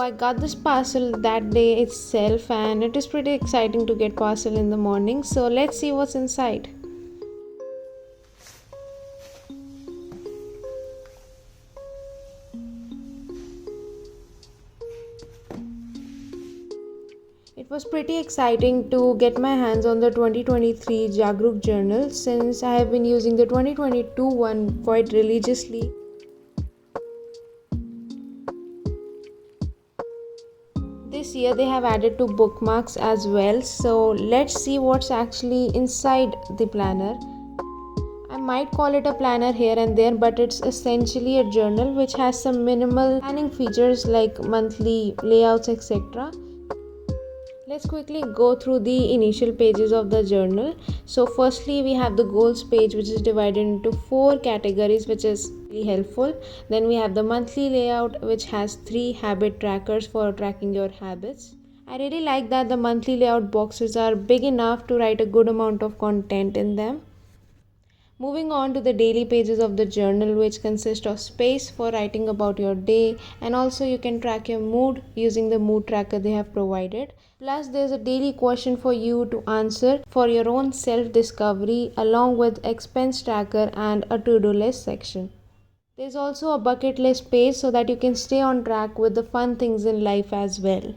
I got this parcel that day itself, and it is pretty exciting to get parcel in the morning. So let's see what's inside. It was pretty exciting to get my hands on the 2023 Jagruk Journal since I have been using the 2022 one quite religiously. This year they have added 2 bookmarks as well, so let's see what's actually inside the planner. I might call it a planner here and there, but it's essentially a journal which has some minimal planning features like monthly layouts, etc. Let's quickly go through the initial pages of the journal. So firstly we have the goals page, which is divided into 4 categories, which is really helpful. Then we have the monthly layout, which has 3 habit trackers for tracking your habits. I really like that the monthly layout boxes are big enough to write a good amount of content in them. Moving on to the daily pages of the journal, which consist of space for writing about your day, and also you can track your mood using the mood tracker they have provided. Plus there's a daily question for you to answer for your own self-discovery, along with expense tracker and a to-do list section. There's also a bucket list page so that you can stay on track with the fun things in life as well.